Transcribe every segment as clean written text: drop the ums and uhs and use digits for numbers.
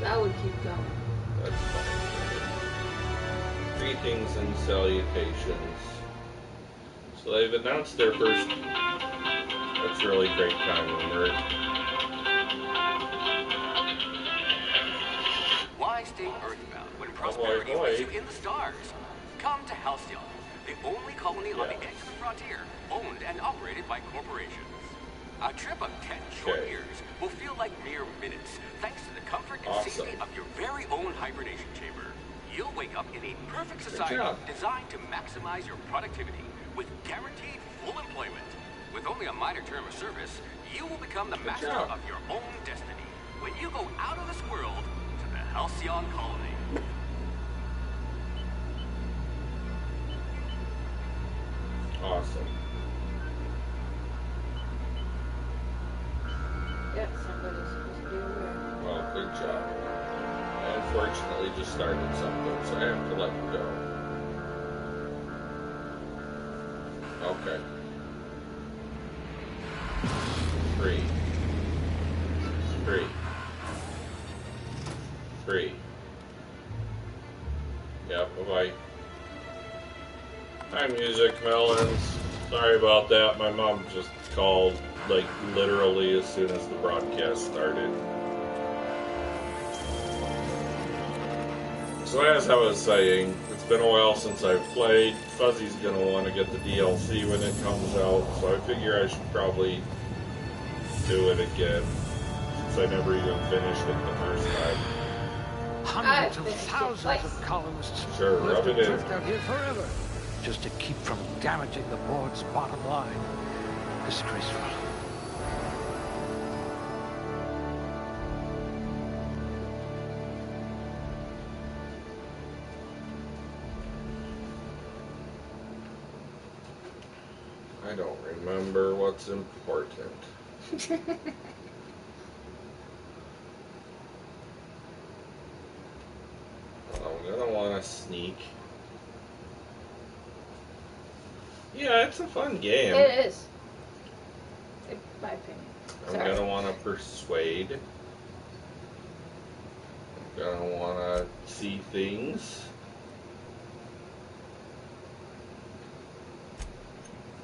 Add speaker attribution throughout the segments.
Speaker 1: That would keep going.
Speaker 2: That's fine. Greetings and salutations. So they've announced their first. That's really great timing, Mert.
Speaker 3: Why stay earthbound when prosperity awaits you
Speaker 2: ahoy.
Speaker 3: in the stars? Come to Halcyon, the only colony on the edge of the frontier, owned and operated by corporations. A trip of 10 short years will feel like mere minutes, thanks to the comfort and safety of your very own hibernation chamber. You'll wake up in a perfect society designed to maximize your productivity with guaranteed full employment. With only a minor term of service, you will become the master of your own destiny when you go out of this world to the Halcyon colony.
Speaker 2: Awesome.
Speaker 1: Yep, somebody's supposed to be aware.
Speaker 2: Well, good job. I unfortunately just started something, so I have to let you go. Okay. 3. 3. Yep, bye-bye. Hi, Music Melons. Sorry about that. My mom just called, like, literally as soon as the broadcast started. So as I was saying, it's been a while since I've played. Fuzzy's going to want to get the DLC when it comes out, so I figure I should probably do it again, since I never even finished it the first time.
Speaker 4: Hundreds of thousands of colonists
Speaker 2: rub it in.
Speaker 4: drift out here forever, just to keep from damaging the board's bottom line. Disgraceful.
Speaker 2: I don't remember what's important. I'm gonna want to sneak. Yeah, it's a fun game.
Speaker 1: It is. In my opinion.
Speaker 2: I'm gonna want to persuade. I'm gonna want to see things.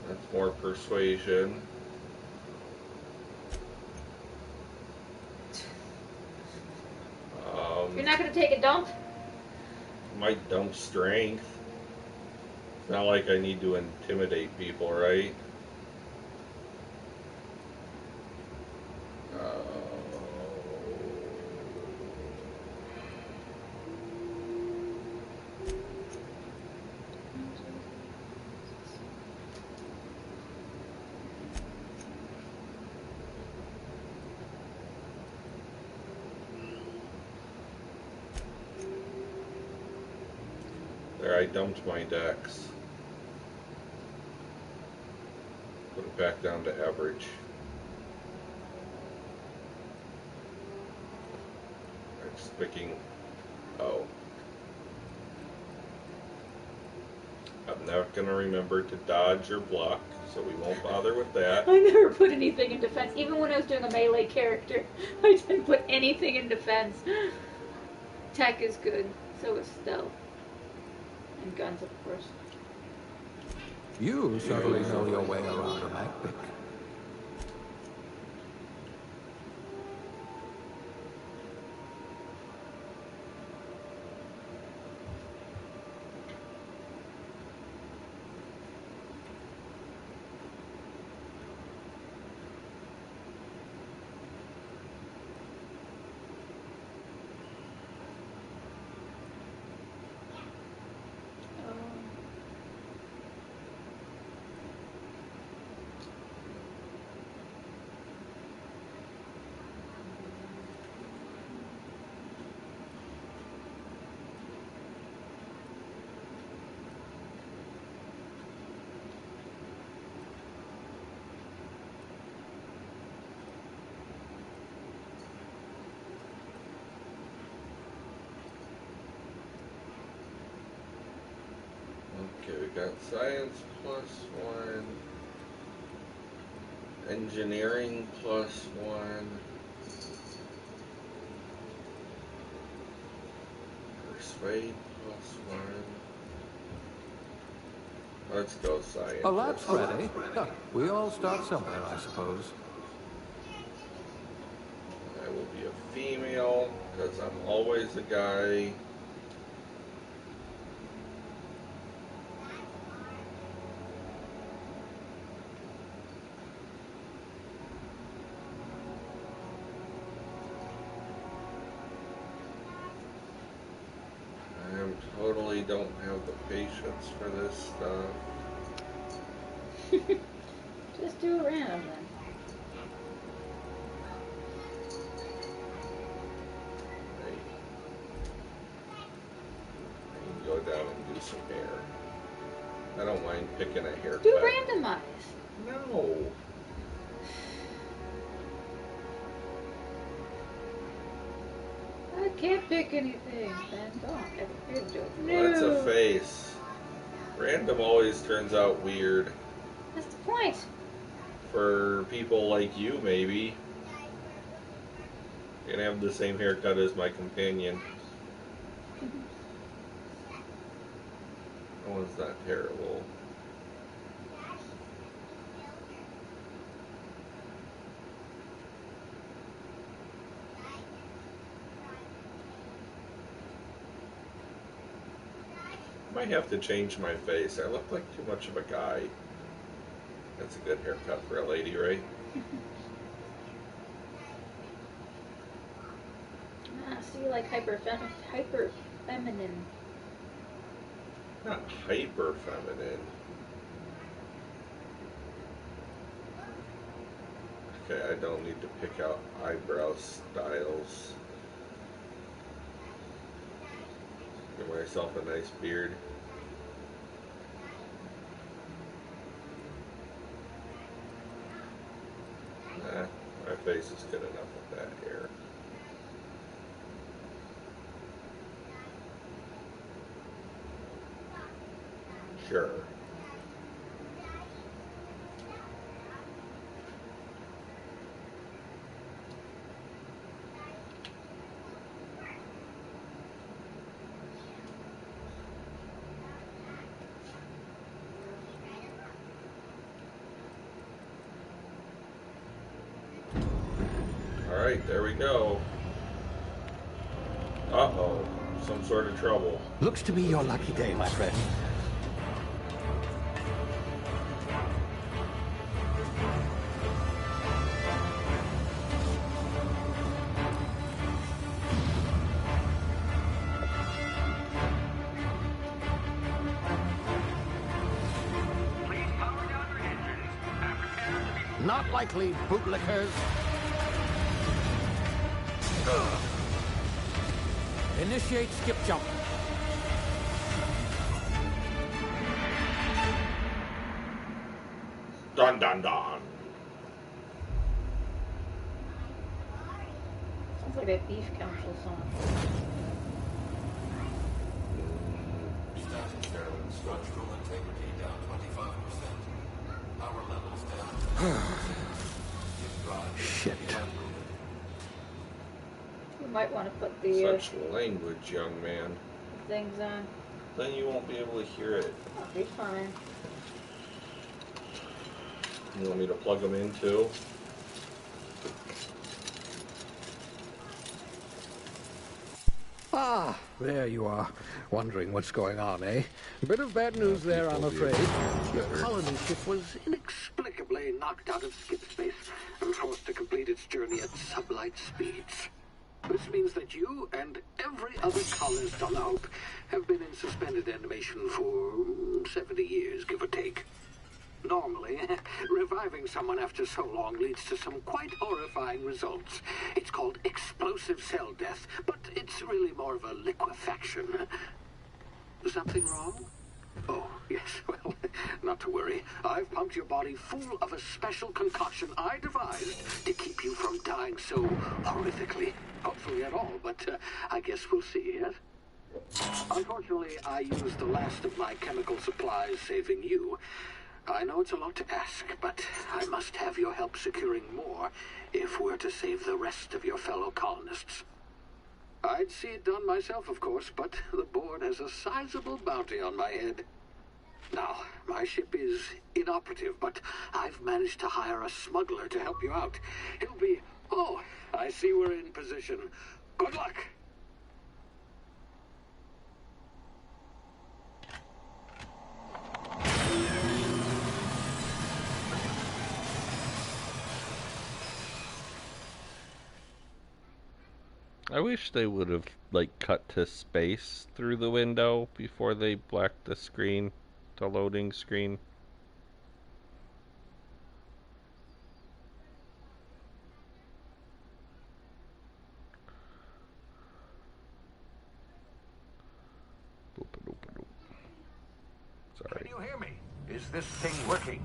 Speaker 2: That's more persuasion.
Speaker 1: You're not gonna take a dump?
Speaker 2: Might dump strength. It's not like I need to intimidate people, right? There, I dumped my dex. Put it back down to average. I'm just picking. Oh. I'm not going to remember to dodge or block, so we won't bother with that.
Speaker 1: I never put anything in defense. Even when I was doing a melee character, I didn't put anything in defense. Tech is good, so is stealth. And guns, of course.
Speaker 4: You certainly know your way around a mag pick.
Speaker 2: Okay, we got science +1, engineering +1, Persuade +1. Let's go science.
Speaker 4: Oh, that's ready. We all start somewhere, I suppose.
Speaker 2: I will be a female, because I'm always a guy. I totally don't have the patience for this stuff.
Speaker 1: Just do a random then.
Speaker 2: I can go down and do some hair. I don't mind picking a haircut.
Speaker 1: Do randomize.
Speaker 2: No.
Speaker 1: I can't pick anything. Then don't ever do it.
Speaker 2: Well, that's a face. Random always turns out weird.
Speaker 1: That's the point.
Speaker 2: For people like you, maybe. You can have the same haircut as my companion. That one's not terrible. I might have to change my face. I look like too much of a guy. That's a good haircut for a lady, right?
Speaker 1: So you like hyper feminine.
Speaker 2: Not hyper feminine. Okay, I don't need to pick out eyebrow styles. Give myself a nice beard. Nah, my face is good enough with that hair. Sure. Alright, there we go. Uh-oh, some sort of trouble.
Speaker 4: Looks to be your lucky day, my friend.
Speaker 3: Please power down your engines and prepare to be...
Speaker 4: Not likely, bootlickers. Initiate skip jump.
Speaker 2: Dun dun dun.
Speaker 1: Sounds like a Beef Council song.
Speaker 5: Structural integrity down 25%. Power levels down.
Speaker 4: Shit.
Speaker 1: You might want to put the
Speaker 2: Such language, young man.
Speaker 1: things on.
Speaker 2: Then you won't be able to hear it.
Speaker 1: I'll be fine.
Speaker 2: You want me to plug them in too?
Speaker 4: Ah, there you are. Wondering what's going on, eh? Bit of bad news there, I'm afraid. Your colony ship was inexplicably knocked out of skip space and forced to complete its journey at sublight speeds. This means that you and every other colonist on the Hope have been in suspended animation for 70 years, give or take. Normally, reviving someone after so long leads to some quite horrifying results. It's called explosive cell death, but it's really more of a liquefaction. Something wrong? Oh, yes, well, not to worry. I've pumped your body full of a special concoction I devised to keep you from dying so horrifically. Hopefully at all, but I guess we'll see, yes? Unfortunately, I used the last of my chemical supplies saving you. I know it's a lot to ask, but I must have your help securing more if we're to save the rest of your fellow colonists. I'd see it done myself, of course, but the board has a sizable bounty on my head. Now, my ship is inoperative, but I've managed to hire a smuggler to help you out. He'll be... Oh, I see we're in position. Good luck!
Speaker 6: I wish they would have, like, cut to space through the window before they blacked the screen, the loading screen. Sorry.
Speaker 4: Can you hear me? Is this thing working?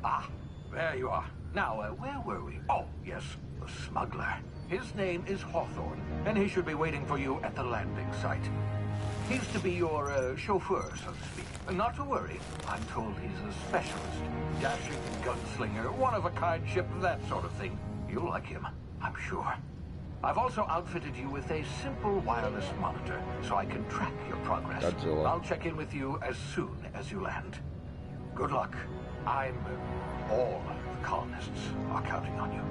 Speaker 4: Ah, there you are. Now, where were we? Oh, yes, the smuggler. His name is Hawthorne, and he should be waiting for you at the landing site. He's to be your chauffeur, so to speak. Not to worry. I'm told he's a specialist. Dashing gunslinger, one-of-a-kind ship, that sort of thing. You'll like him, I'm sure. I've also outfitted you with a simple wireless monitor, so I can track your progress.
Speaker 6: Godzilla.
Speaker 4: I'll check in with you as soon as you land. Good luck. All the colonists are counting on you.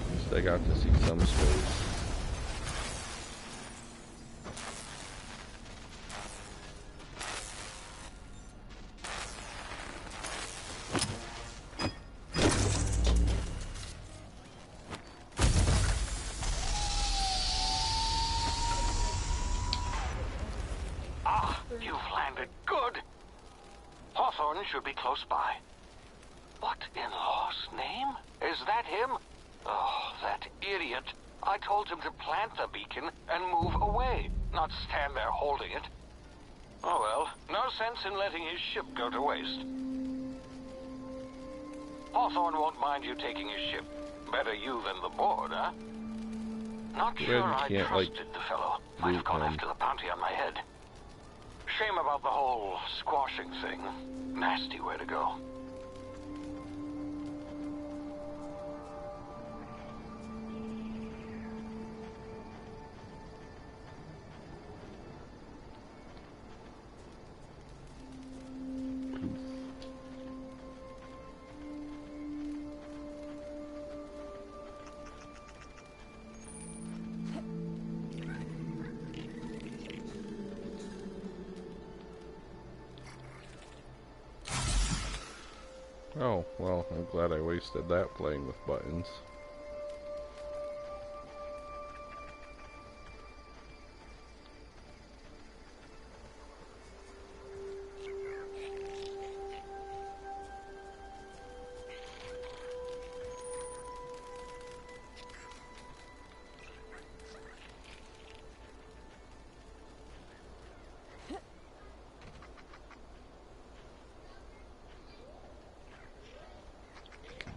Speaker 6: At least I got to see some space.
Speaker 4: You've landed good. Hawthorne should be close by. What in law's name? Is that him? Oh, that idiot. I told him to plant the beacon and move away, not stand there holding it. Oh well, no sense in letting his ship go to waste. Hawthorne won't mind you taking his ship. Better you than the board, huh? Not sure I trusted the fellow. Might have gone after the bounty on my head. Shame about the whole squashing thing. Nasty way to go.
Speaker 6: Oh, well, I'm glad I wasted that playing with buttons.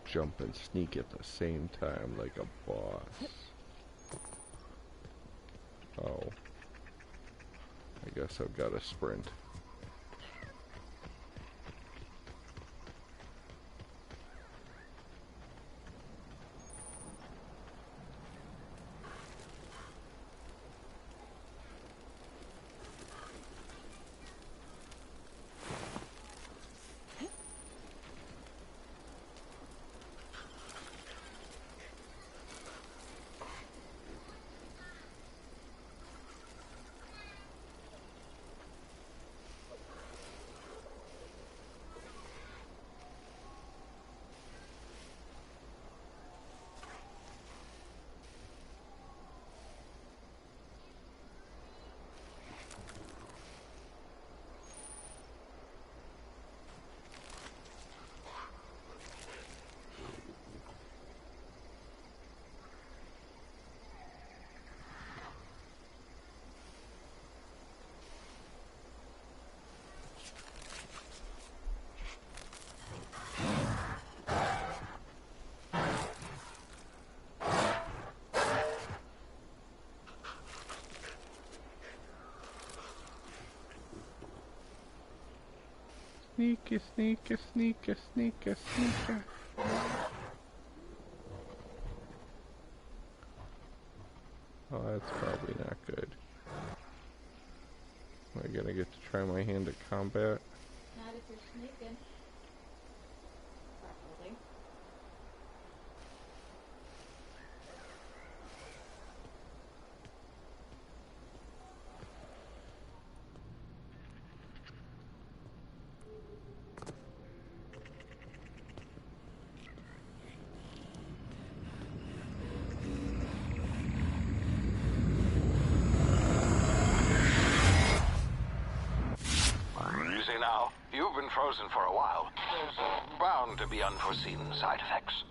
Speaker 6: Jump and sneak at the same time like a boss. Oh. I guess I've got to sprint. Sneaky, sneaky, sneaky, sneaky, sneaky. Oh, that's probably not good. Am I gonna get to try my hand at combat?
Speaker 1: Not if you're sneaking. Properly.
Speaker 4: Easy now. You've been frozen for a while. There's bound to be unforeseen side effects.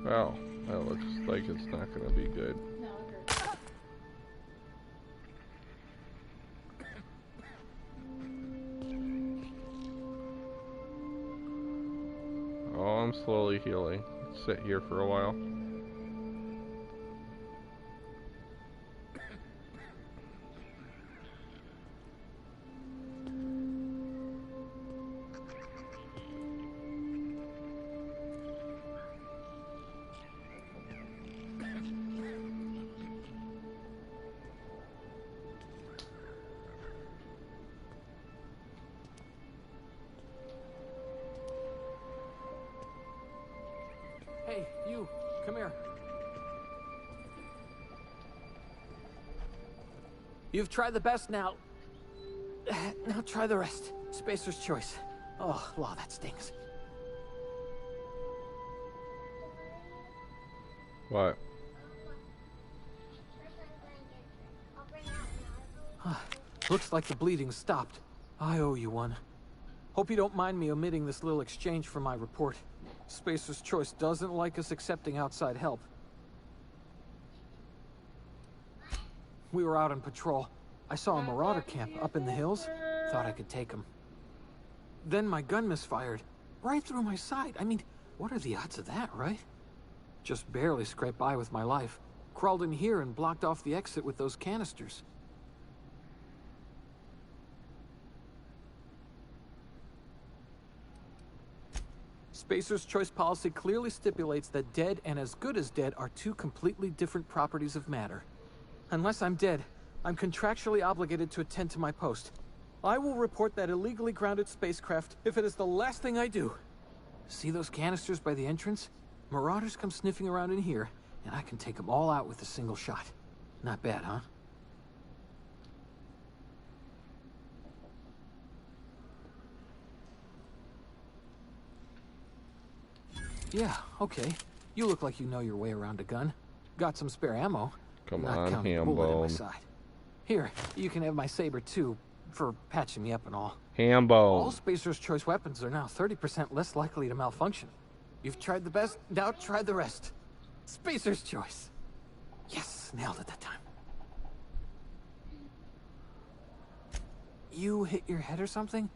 Speaker 6: Well, that looks like it's not gonna be good.
Speaker 1: No, it hurts.
Speaker 6: Oh, I'm slowly healing. Let's sit here for a while.
Speaker 7: Hey, you, come here. You've tried the best now. Now try the rest. Spacer's choice. Oh, law, that stings.
Speaker 6: What?
Speaker 7: Looks like the bleeding stopped. I owe you one. Hope you don't mind me omitting this little exchange from my report. Spacer's Choice doesn't like us accepting outside help. We were out on patrol. I saw a marauder camp up in the hills. Thought I could take him. Then my gun misfired. Right through my side. I mean, what are the odds of that, right? Just barely scraped by with my life. Crawled in here and blocked off the exit with those canisters. Spacer's Choice policy clearly stipulates that dead and as good as dead are two completely different properties of matter. Unless I'm dead, I'm contractually obligated to attend to my post. I will report that illegally grounded spacecraft if it is the last thing I do. See those canisters by the entrance? Marauders come sniffing around in here, and I can take them all out with a single shot. Not bad, huh? Yeah, okay. You look like you know your way around a gun. Got some spare ammo.
Speaker 6: Come
Speaker 7: Not
Speaker 6: on,
Speaker 7: counting the bullet in my
Speaker 6: Hambone.
Speaker 7: side. Here, you can have my saber too, for patching me up and all. All
Speaker 6: Hambone.
Speaker 7: Spacer's Choice weapons are now 30% less likely to malfunction. You've tried the best, now try the rest. Spacer's Choice. Yes, nailed it that time. You hit your head or something?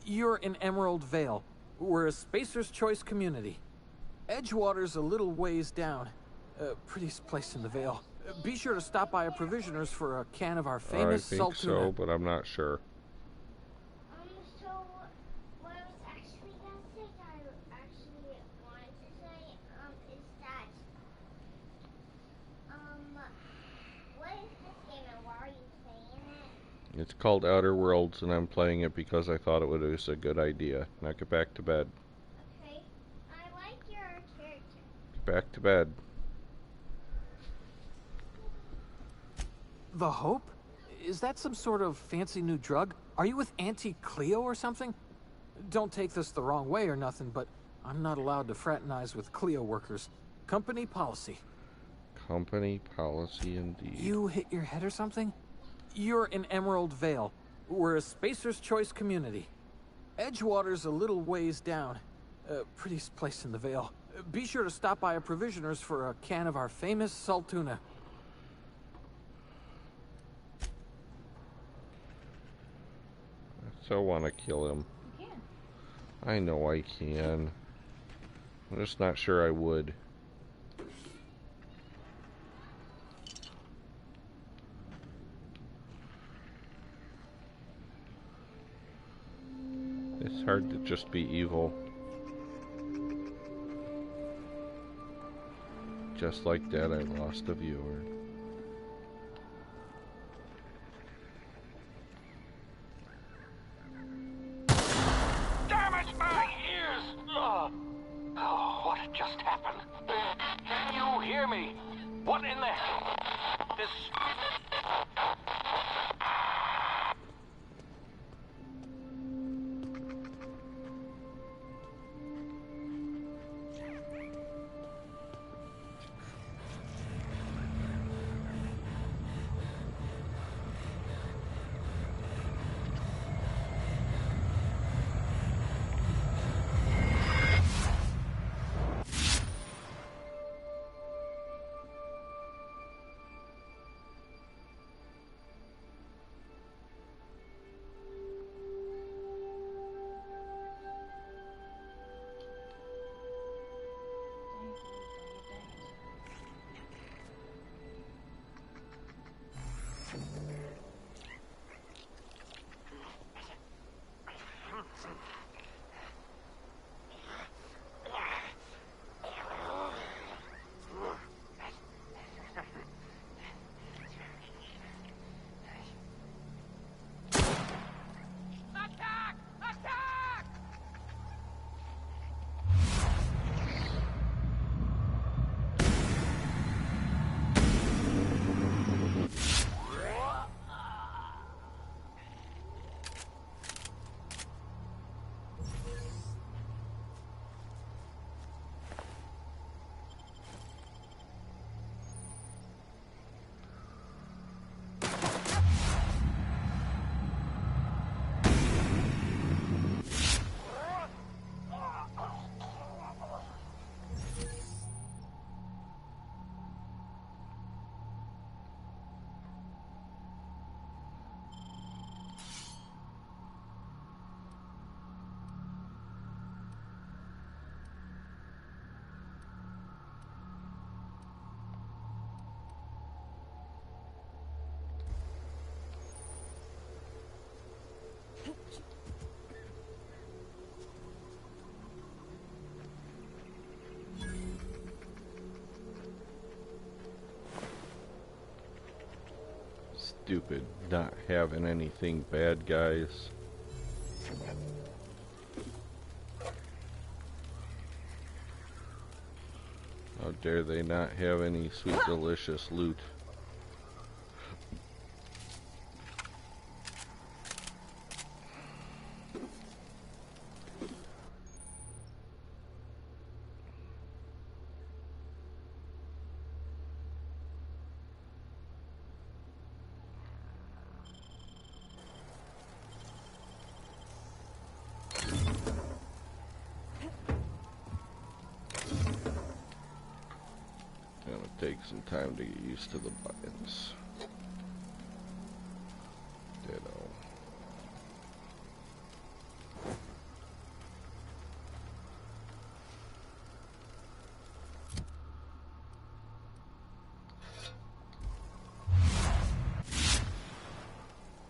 Speaker 7: You're in Emerald Vale. We're a Spacer's Choice community. Edgewater's a little ways down. Prettiest place in the Vale. Be sure to stop by a provisioner's for a can of our famous
Speaker 6: I
Speaker 7: salt
Speaker 6: think
Speaker 7: tuna.
Speaker 6: so, but I'm not sure.
Speaker 8: So what I was actually gonna say, I actually wanted to say, is that, what is this game and why are you playing it?
Speaker 6: It's called Outer Worlds, and I'm playing it because I thought it was a good idea. Now get back to bed.
Speaker 8: Okay, I like your character.
Speaker 6: Get back to bed.
Speaker 7: The Hope? Is that some sort of fancy new drug? Are you with Auntie Cleo or something? Don't take this the wrong way or nothing, but I'm not allowed to fraternize with Cleo workers. Company policy.
Speaker 6: Company policy indeed.
Speaker 7: You hit your head or something? You're in Emerald Vale. We're a Spacer's Choice community. Edgewater's a little ways down. Prettiest place in the Vale. Be sure to stop by a provisioner's for a can of our famous salt tuna.
Speaker 6: I still want to kill him.
Speaker 1: You can.
Speaker 6: I know I can. I'm just not sure I would. It's hard to just be evil. Just like that, I lost a viewer.
Speaker 4: Damn it, my ears! Oh, what just happened? Can you hear me? What in the hell? This...
Speaker 6: Stupid not having anything bad guys. How dare they not have any sweet delicious loot. Take some time to get used to the buttons. Ditto.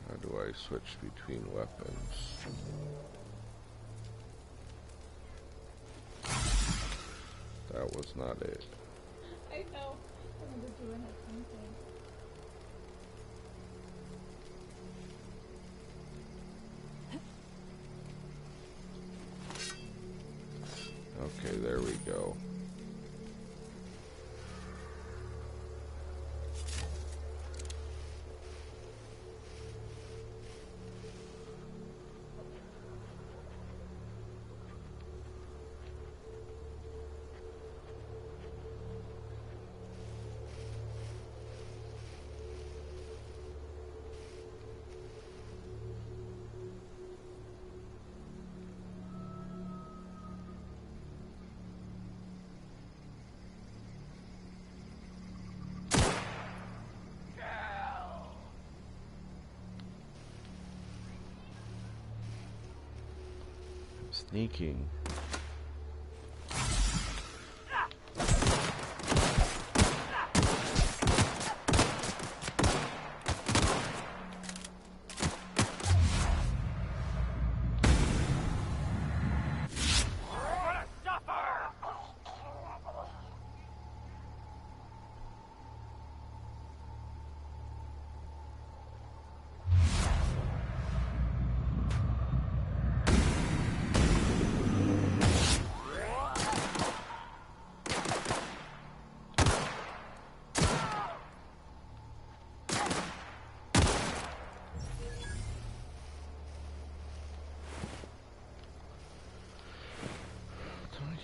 Speaker 6: How do I switch between weapons? That was not it.
Speaker 1: I know. I remember doing that same thing.
Speaker 6: Okay, there we go. Sneaking.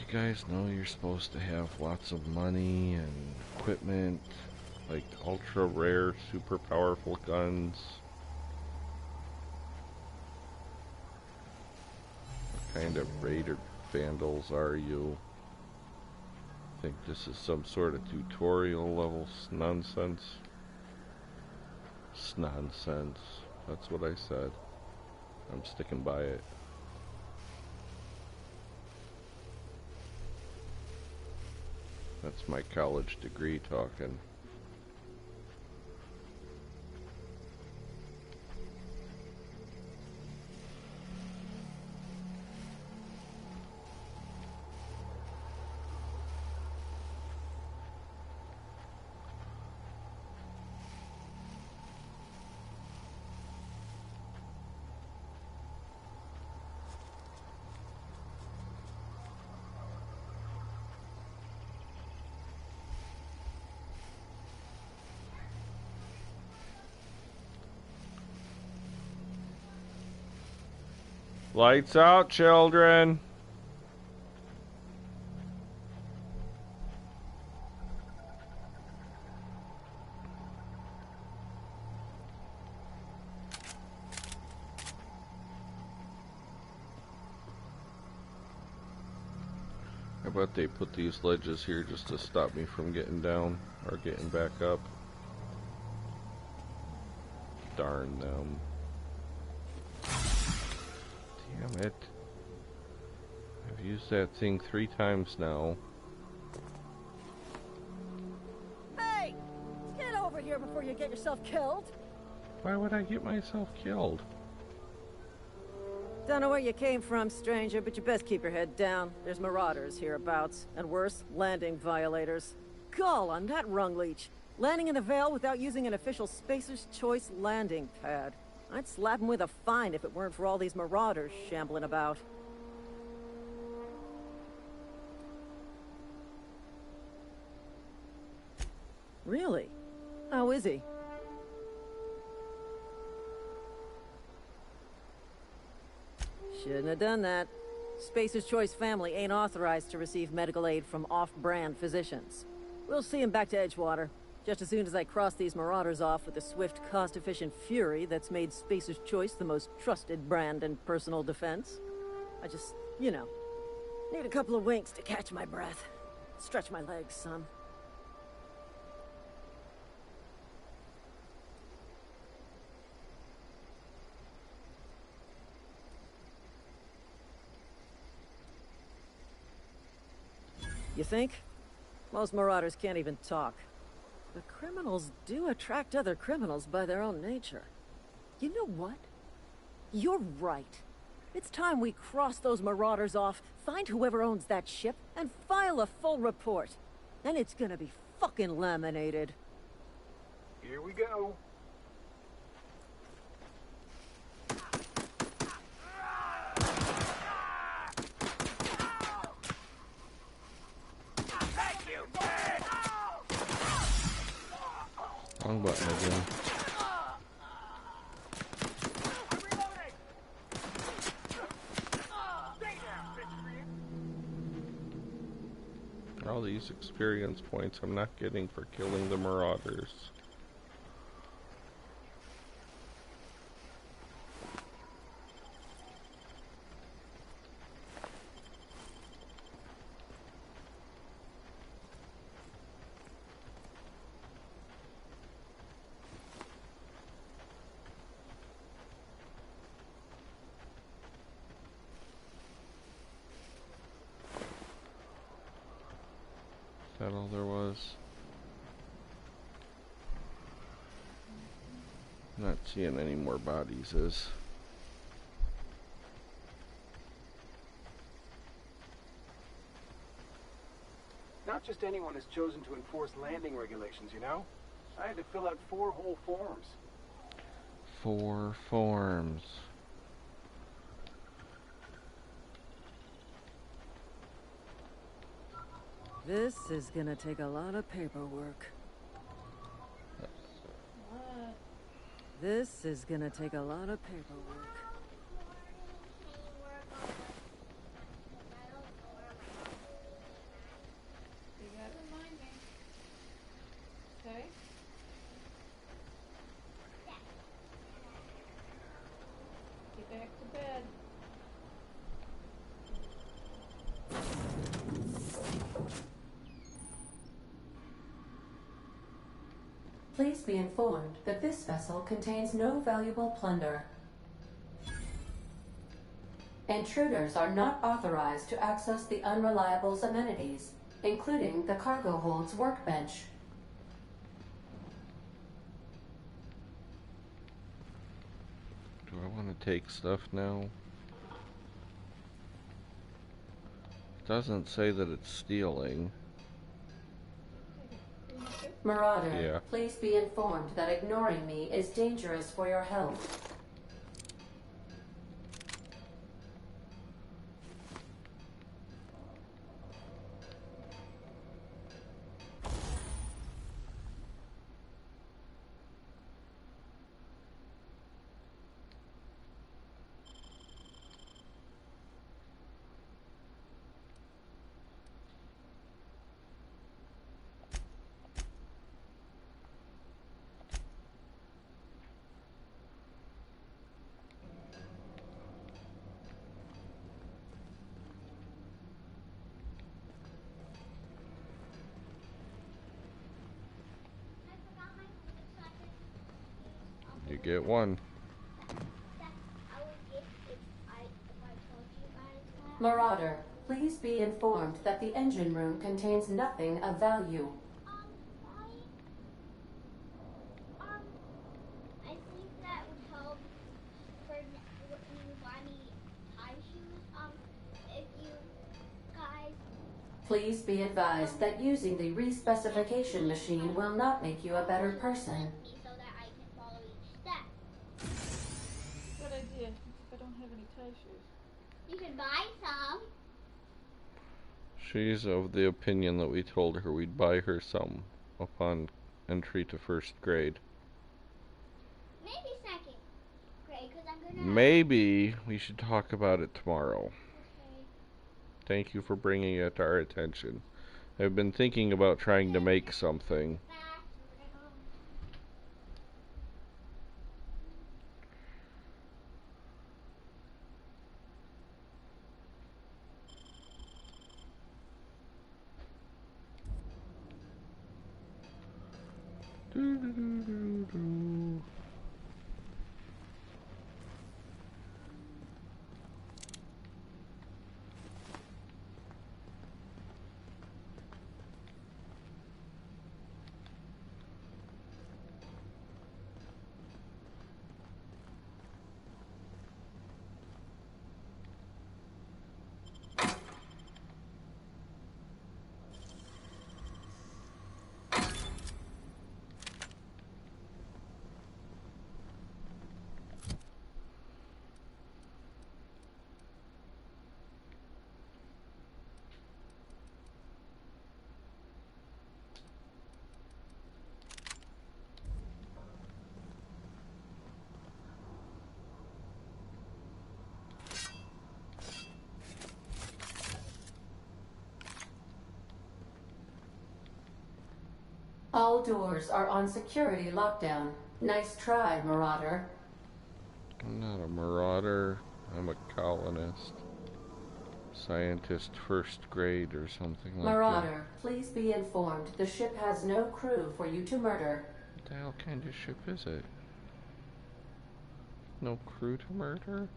Speaker 6: You guys know you're supposed to have lots of money and equipment, like ultra rare, super powerful guns. What kind of raider vandals are you? Think this is some sort of tutorial level nonsense? Nonsense. That's what I said. I'm sticking by it. That's my college degree talking. Lights out, children. How about they put these ledges here just to stop me from getting down or getting back up? Darn them. Damn it. I've used that thing 3 times now.
Speaker 9: Hey! Get over here before you get yourself killed!
Speaker 6: Why would I get myself killed?
Speaker 9: Don't know where you came from, stranger, but you best keep your head down. There's marauders hereabouts, and worse, landing violators. Gall on that rung leech. Landing in the Vale without using an official Spacer's Choice landing pad. I'd slap him with a fine if it weren't for all these marauders shambling about. Really? How is he? Shouldn't have done that. Spacer's Choice family ain't authorized to receive medical aid from off-brand physicians. We'll see him back to Edgewater, just as soon as I cross these marauders off with the swift, cost-efficient fury that's made Spacer's Choice the most trusted brand in personal defense. I just, you know, need a couple of winks to catch my breath. Stretch my legs, son. You think? Most marauders can't even talk. But criminals do attract other criminals by their own nature. You know what? You're right. It's time we cross those marauders off, find whoever owns that ship, and file a full report. Then it's gonna be fucking laminated.
Speaker 10: Here we go.
Speaker 6: Wrong button again. All these experience points I'm not getting for killing the marauders. Is that all there was? Not seeing any more bodies as
Speaker 10: Not just anyone is chosen to enforce landing regulations, you know? I had to fill out 4 whole forms.
Speaker 6: 4 forms.
Speaker 9: This is gonna take a lot of paperwork. This is gonna take a lot of paperwork.
Speaker 11: please be informed that this vessel contains no valuable plunder. Intruders are not authorized to access the Unreliable's amenities, including the cargo hold's workbench.
Speaker 6: Do I want to take stuff now? Doesn't say that it's stealing.
Speaker 11: Marauder,
Speaker 6: Yeah.
Speaker 11: please be informed that ignoring me is dangerous for your health.
Speaker 6: You get one.
Speaker 11: Marauder, please be informed that the engine room contains nothing of value.
Speaker 8: I think that would help for when you buy me tie shoes. If you guys.
Speaker 11: Please be advised that using the respecification machine will not make you a better person.
Speaker 8: So that I can follow each step.
Speaker 1: Good idea. I don't have any tie shoes.
Speaker 8: You can buy some.
Speaker 6: She's of the opinion that we told her we'd buy her some upon entry to first grade.
Speaker 8: Maybe second grade, because I'm gonna.
Speaker 6: Maybe we should talk about it tomorrow.
Speaker 8: Okay.
Speaker 6: Thank you for bringing it to our attention. I've been thinking about trying to make something.
Speaker 11: All doors are on security lockdown. Nice try, Marauder.
Speaker 6: I'm not a marauder. I'm a colonist. Scientist first grade or something like that.
Speaker 11: Marauder, please be informed the ship has no crew for you to murder.
Speaker 6: What the hell kind of ship is it? No crew to murder?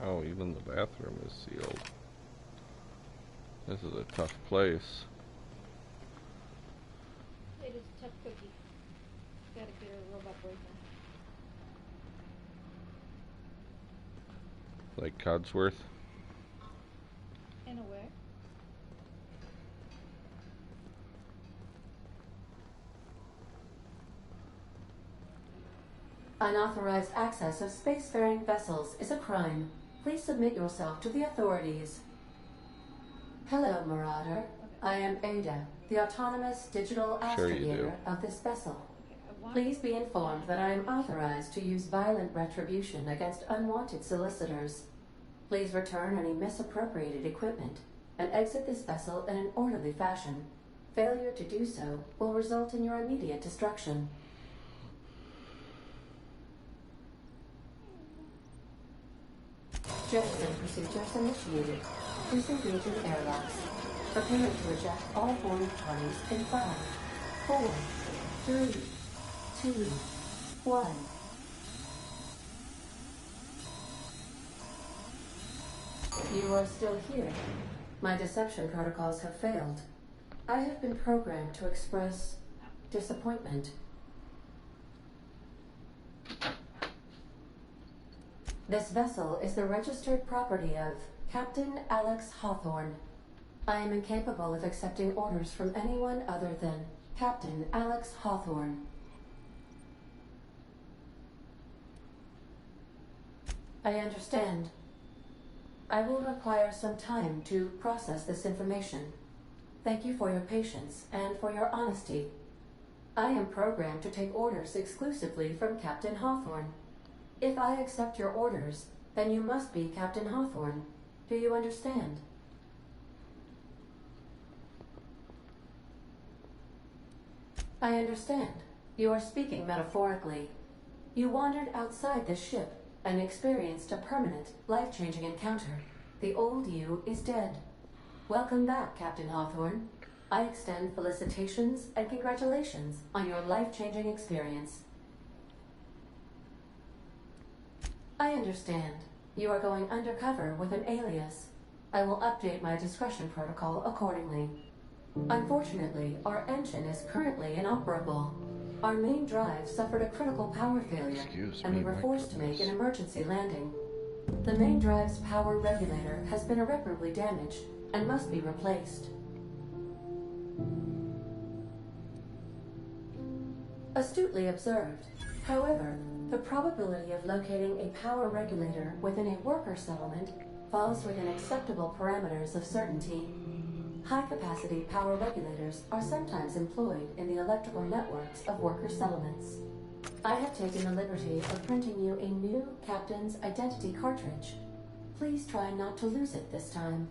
Speaker 6: Oh, even the bathroom is sealed. This is a tough place.
Speaker 1: It is a tough cookie. Gotta get a robot boyfriend.
Speaker 6: Like Codsworth?
Speaker 1: In a way.
Speaker 11: Unauthorized access of spacefaring vessels is a crime. Please submit yourself to the authorities. Hello, Marauder. I am Ada, the autonomous digital astrogator of this vessel. Please be informed that I am authorized to use violent retribution against unwanted solicitors. Please return any misappropriated equipment. and exit this vessel in an orderly fashion. Failure to do so will result in your immediate destruction. Jettison procedures initiated. Disengaging airlocks. Preparing to eject all boarding parties in 5, 4, 3, 2, 1. You are still here. My deception protocols have failed. I have been programmed to express disappointment. This vessel is the registered property of Captain Alex Hawthorne. I am incapable of accepting orders from anyone other than Captain Alex Hawthorne. I understand. I will require some time to process this information. Thank you for your patience and for your honesty. I am programmed to take orders exclusively from Captain Hawthorne. If I accept your orders, then you must be Captain Hawthorne. Do you understand? I understand. You are speaking metaphorically. You wandered outside this ship and experienced a permanent, life-changing encounter. The old you is dead. Welcome back, Captain Hawthorne. I extend felicitations and congratulations on your life-changing experience. I understand. You are going undercover with an alias. I will update my discretion protocol accordingly. Unfortunately, our engine is currently inoperable. Our main drive suffered a critical power failure, and we were forced to make an emergency landing. The main drive's power regulator has been irreparably damaged and must be replaced. Astutely observed. However, the probability of locating a power regulator within a worker settlement falls within acceptable parameters of certainty. High-capacity power regulators are sometimes employed in the electrical networks of worker settlements. I have taken the liberty of printing you a new Captain's Identity cartridge. Please try not to lose it this time.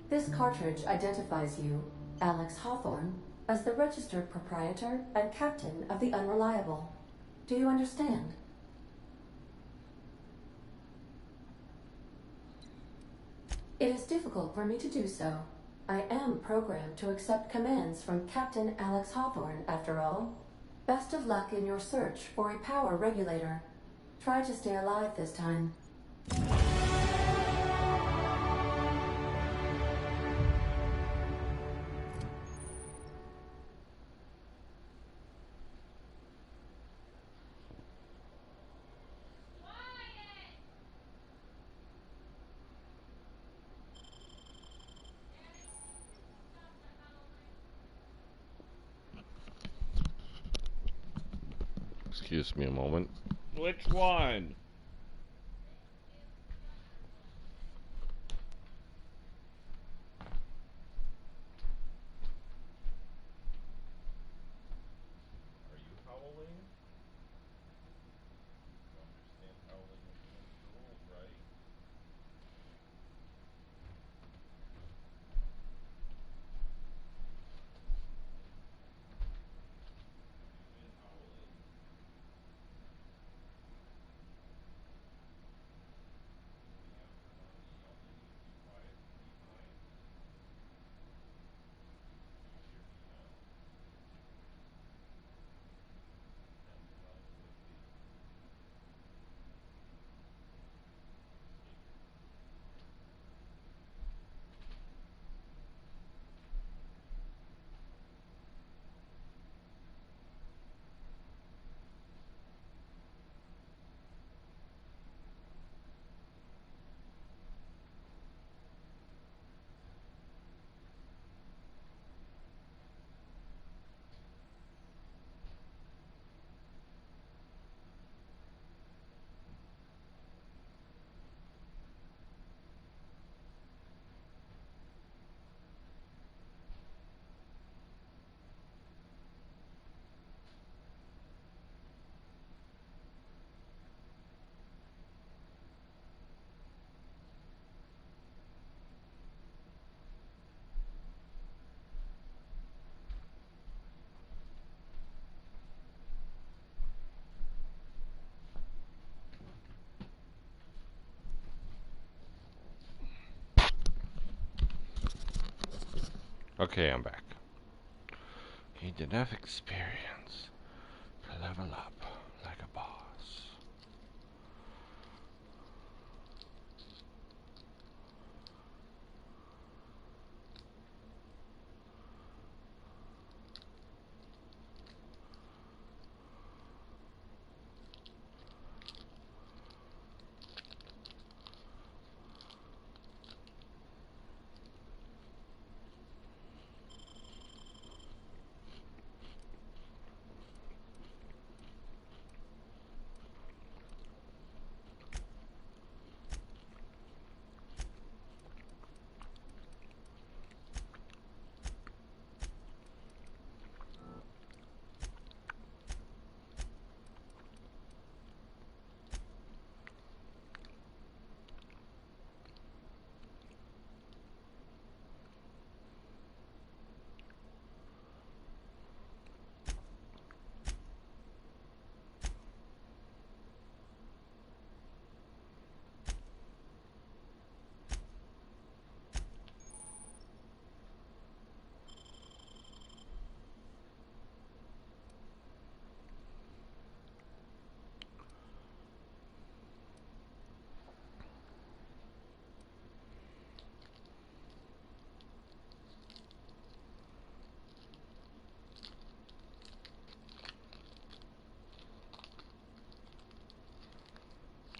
Speaker 11: This cartridge identifies you, Alex Hawthorne, as the registered proprietor and captain of the Unreliable. Do you understand? It is difficult for me to do so. I am programmed to accept commands from Captain Alex Hawthorne, after all. Best of luck in your search for a power regulator. Try to stay alive this time.
Speaker 6: Excuse me a moment.
Speaker 2: Which one? Are you howling? You understand howling is against the rules, right? You've been howling.
Speaker 6: Okay, I'm back. Gained enough experience to level up like a boss.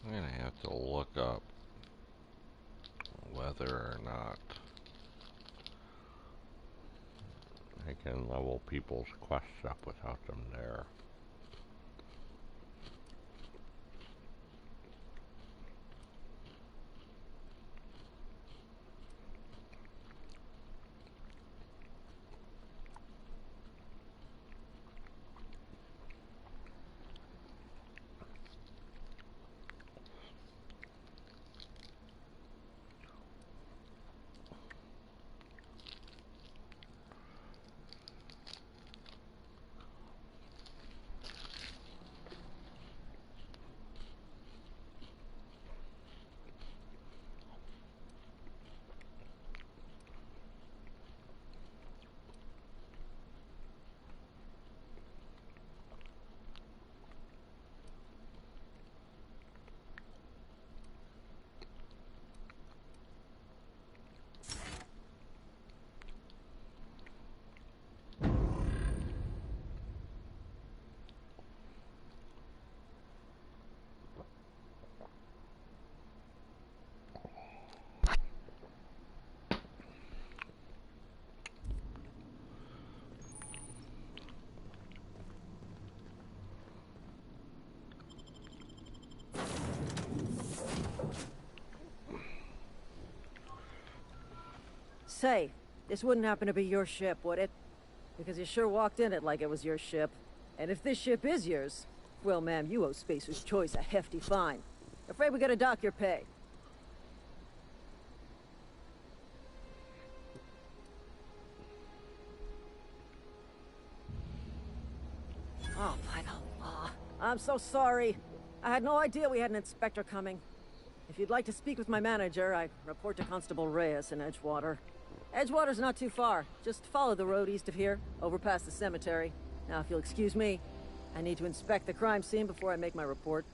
Speaker 6: I'm gonna have to look up whether or not I can level people's quests up without them there.
Speaker 9: Say, this wouldn't happen to be your ship, would it? Because you sure walked in it like it was your ship. And if this ship is yours, well, ma'am, you owe Spacer's Choice a hefty fine. Afraid we gotta dock your pay. Oh, by the law. I'm so sorry. I had no idea we had an inspector coming. If you'd like to speak with my manager, I report to Constable Reyes in Edgewater. Edgewater's not too far. Just follow the road east of here, over past the cemetery. Now, if you'll excuse me, I need to inspect the crime scene before I make my report.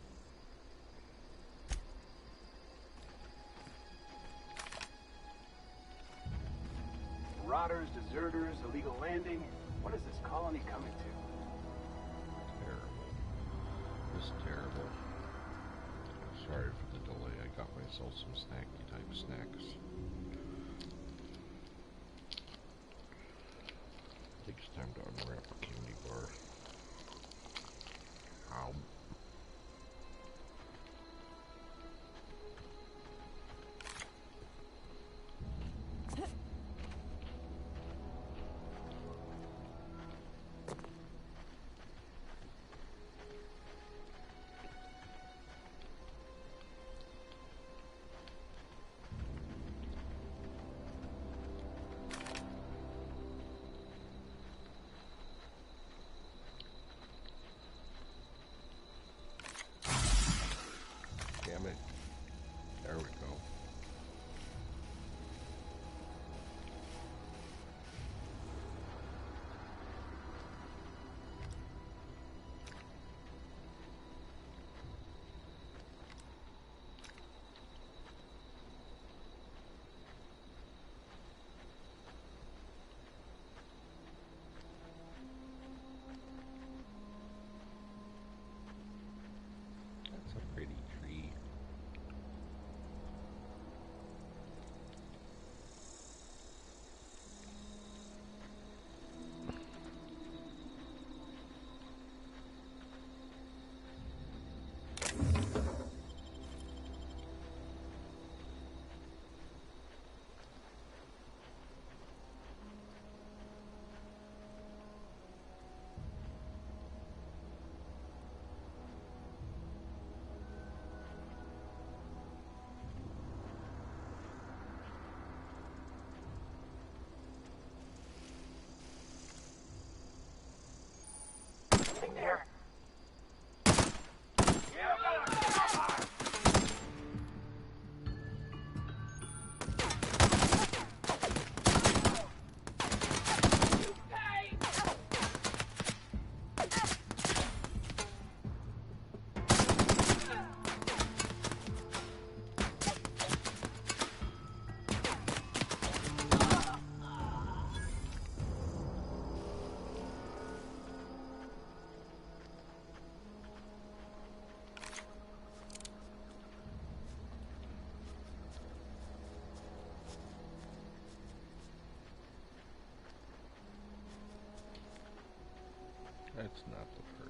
Speaker 10: Marauders, deserters, illegal landing. What is this colony coming to?
Speaker 6: Terrible. Just terrible. Sorry for the delay. I got myself some snacky type snacks. Takes time to unwrap a candy bar. Ow.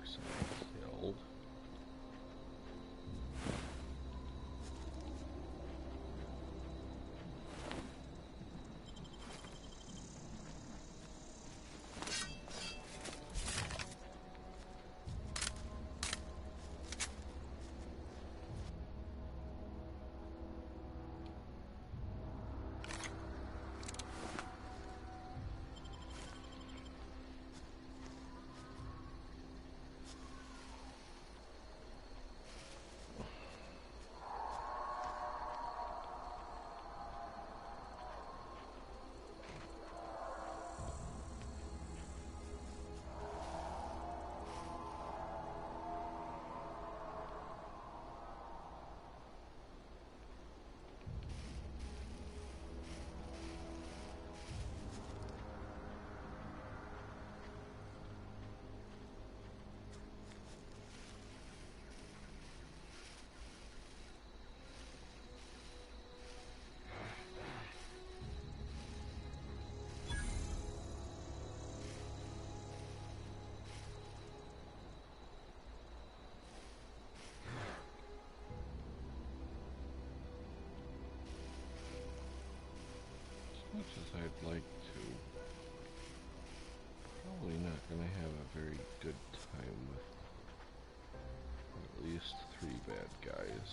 Speaker 6: killed. As much as I'd like to, probably not going to have a very good time with at least 3 bad guys.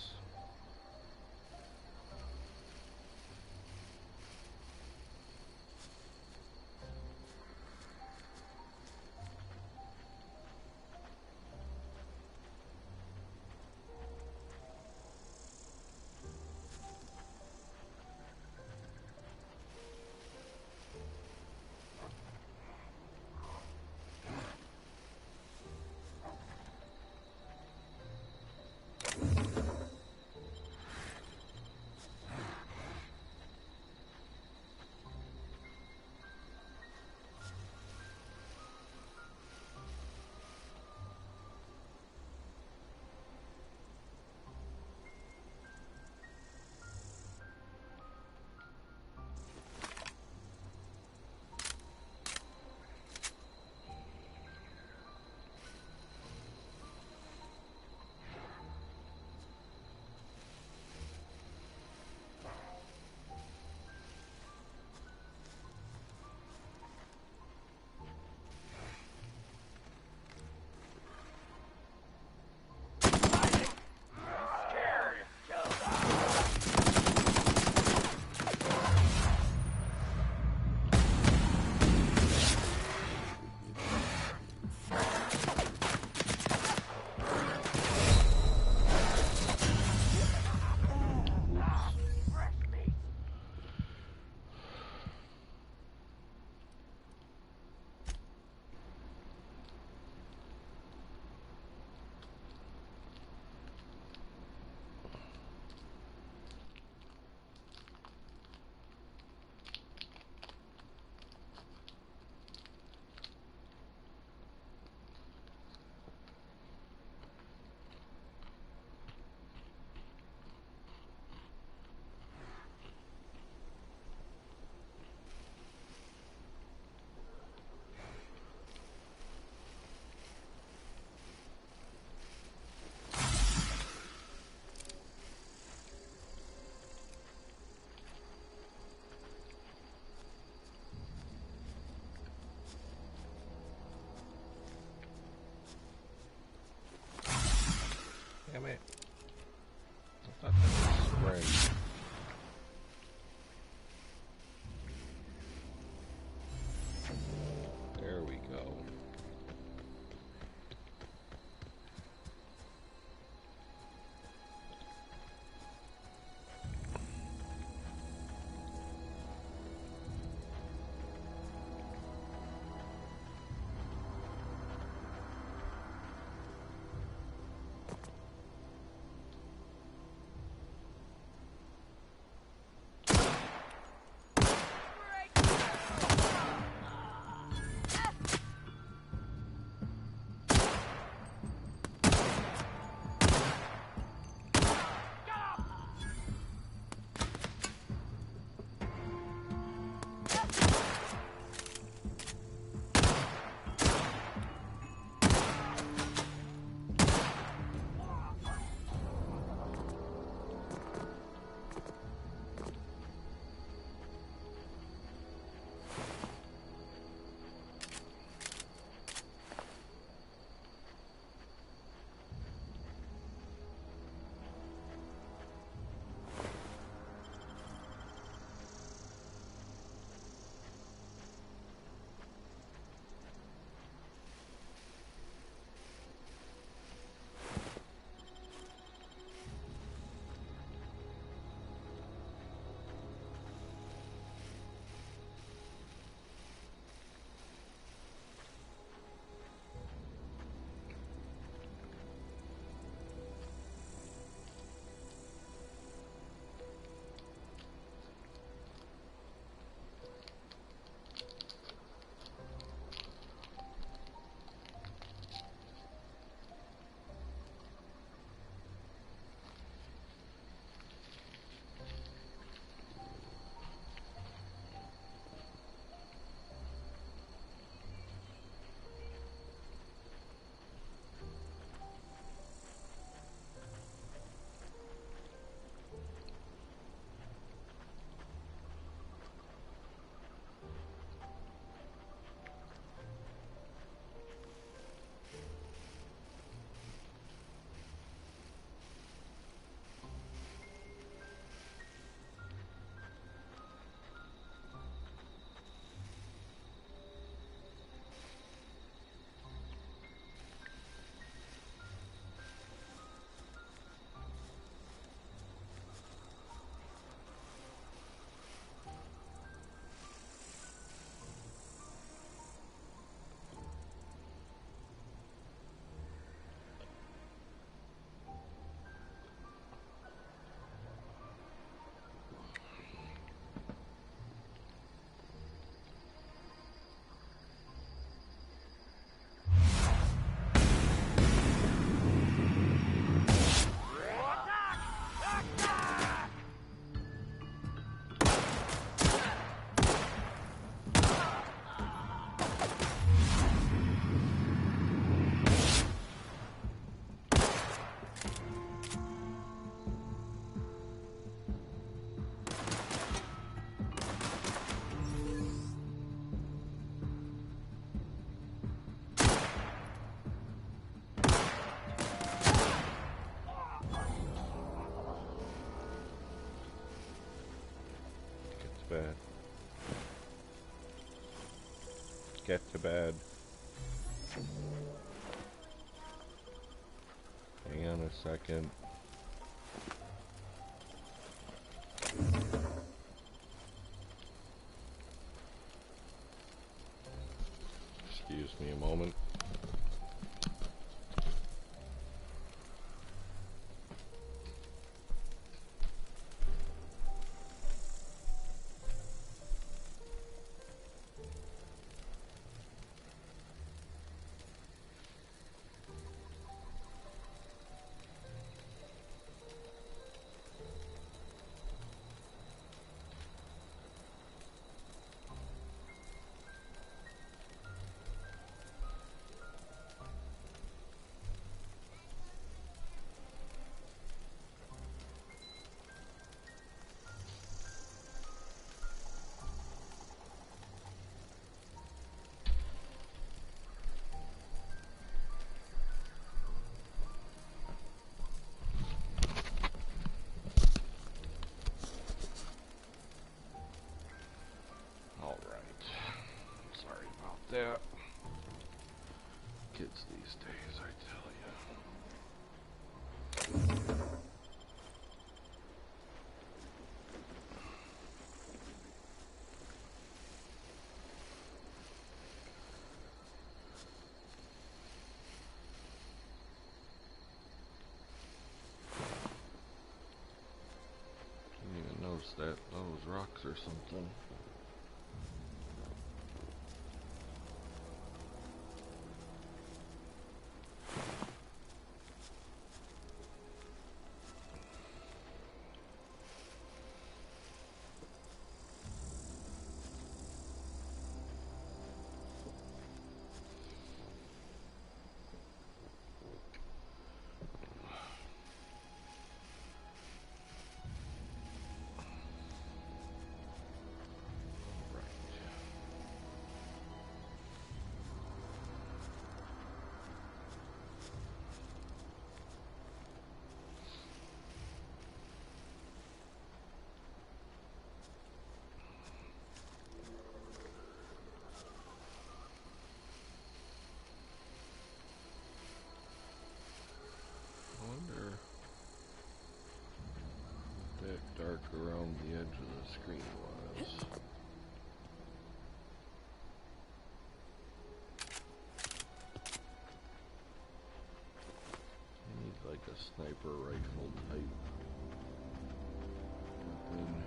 Speaker 6: Damn it. I thought that was spray. There we go. bed. Get to bed. Hang on a second. Excuse me a moment. That kids these days, I tell you. Didn't even notice that those rocks or something. Dark around the edge of the screen was. I need like a sniper rifle type weapon.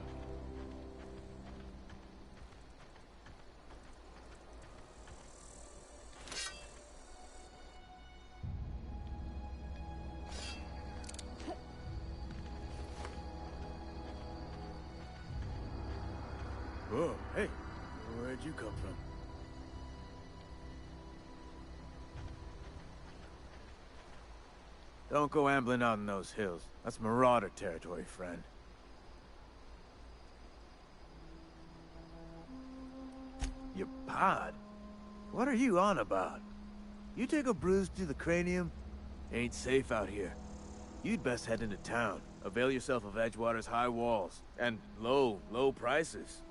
Speaker 10: Whoa, hey, where'd you come from? Don't go ambling out in those hills. That's Marauder territory, friend. Your pod? What are you on about? You take a bruise to the cranium? Ain't safe out here. You'd best head into town. Avail yourself of Edgewater's high walls. And low prices.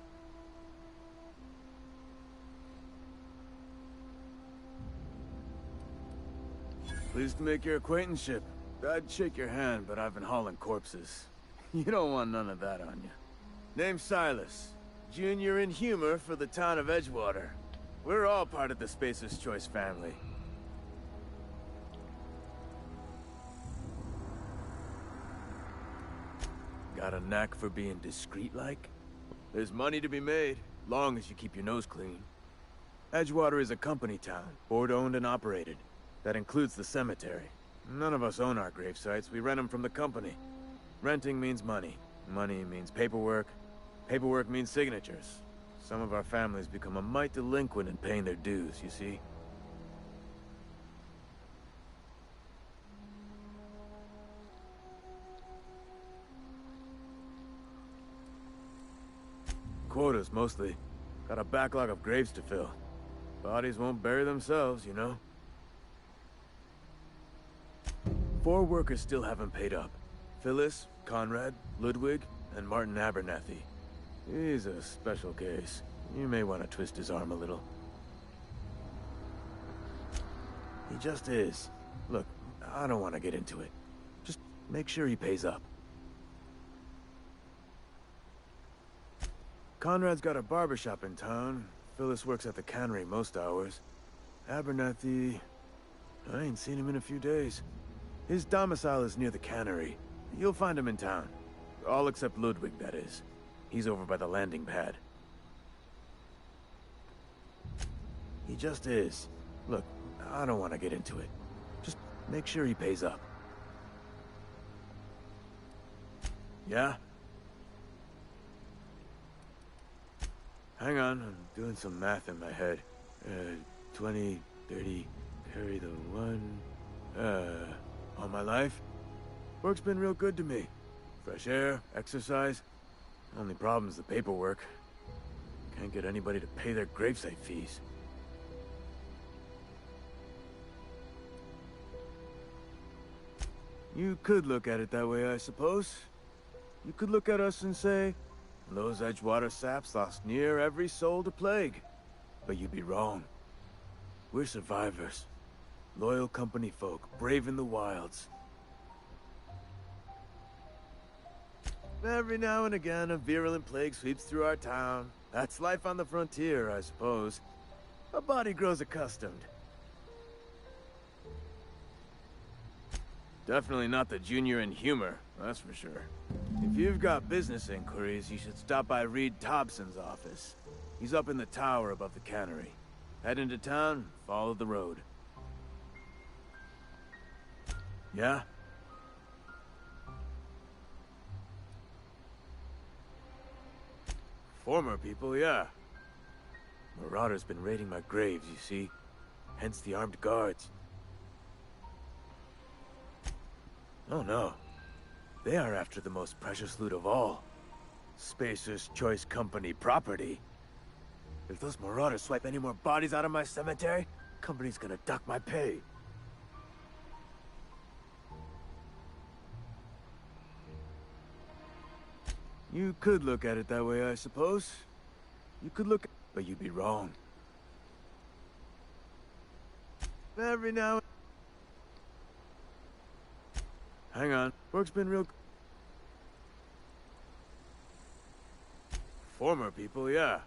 Speaker 10: Pleased to make your acquaintanceship. I'd shake your hand, but I've been hauling corpses. You don't want none of that on you. Name's Silas. Junior in humor for the town of Edgewater. We're all part of the Spacer's Choice family. Got a knack for being discreet-like? There's money to be made, long as you keep your nose clean. Edgewater is a company town, board-owned and operated. That includes the cemetery. None of us own our grave sites, we rent them from the company. Renting means money. Money means paperwork. Paperwork means signatures. Some of our families become a mite delinquent in paying their dues, you see? Quotas, mostly. Got a backlog of graves to fill. Bodies won't bury themselves, you know? 4 workers still haven't paid up. Phyllis, Conrad, Ludwig, and Martin Abernathy. He's a special case. You may want to twist his arm a little. He just is. Look, I don't want to get into it. Just make sure he pays up. Conrad's got a barbershop in town. Phyllis works at the cannery most hours. Abernathy... I ain't seen him in a few days. His domicile is near the cannery. You'll find him in town. All except Ludwig, that is. He's over by the landing pad. He just is. Look, I don't want to get into it. Just make sure he pays up. Yeah? Hang on, I'm doing some math in my head. 20, 30, carry the 1... all my life? Work's been real good to me. Fresh air, exercise. Only problem's the paperwork. Can't get anybody to pay their gravesite fees. You could look at it that way, I suppose. You could look at us and say, those Edgewater saps lost near every soul to plague. But you'd be wrong. We're survivors. Loyal company folk, brave in the wilds. Every now and again, a virulent plague sweeps through our town. That's life on the frontier, I suppose. A body grows accustomed. Definitely not the junior in humor, that's for sure. If you've got business inquiries, you should stop by Reed Thompson's office. He's up in the tower above the cannery. Head into town, follow the road. Yeah? Former people, yeah. Marauder's been raiding my graves, you see. Hence the armed guards. Oh no. They are after the most precious loot of all. Spacer's Choice Company property. If those marauders swipe any more bodies out of my cemetery, company's gonna duck my pay. You could look at it that way, I suppose. You could look, but you'd be wrong. Every now and... Hang on. Work's been real... Former people, yeah.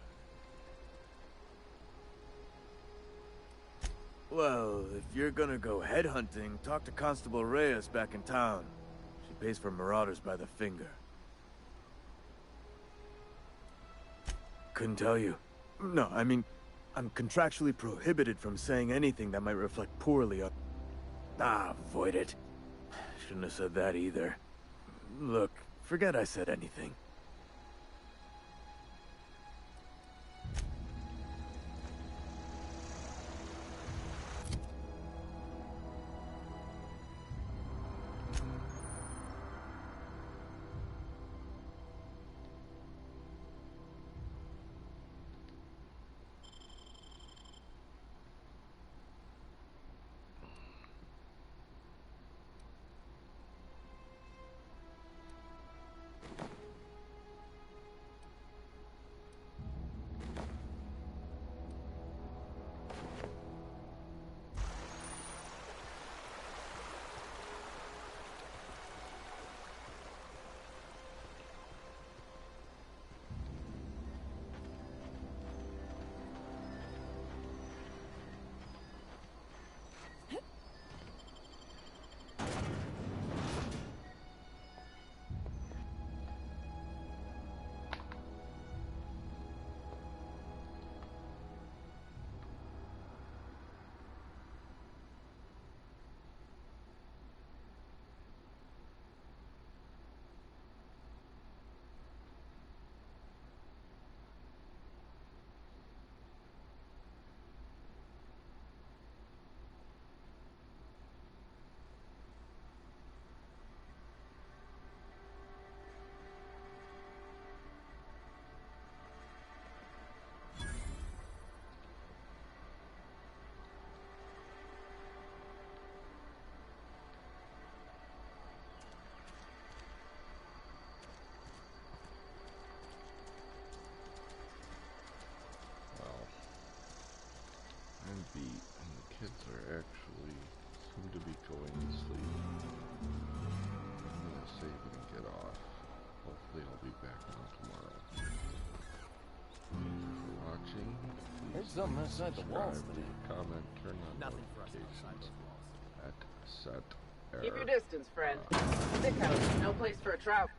Speaker 10: Well, if you're gonna go headhunting, talk to Constable Reyes back in town. She pays for marauders by the finger. Couldn't tell you. No, I mean, I'm contractually prohibited from saying anything that might reflect poorly on... Ah, avoid it. Shouldn't have said that either. Look, forget I said anything.
Speaker 12: There's something inside the walls
Speaker 6: subscribe,
Speaker 12: today.
Speaker 6: leave a comment, turn on
Speaker 12: Nothing for us outside
Speaker 6: notifications.
Speaker 12: those walls.
Speaker 6: At set
Speaker 13: Keep your distance, friend. Sick house, no place for a trout.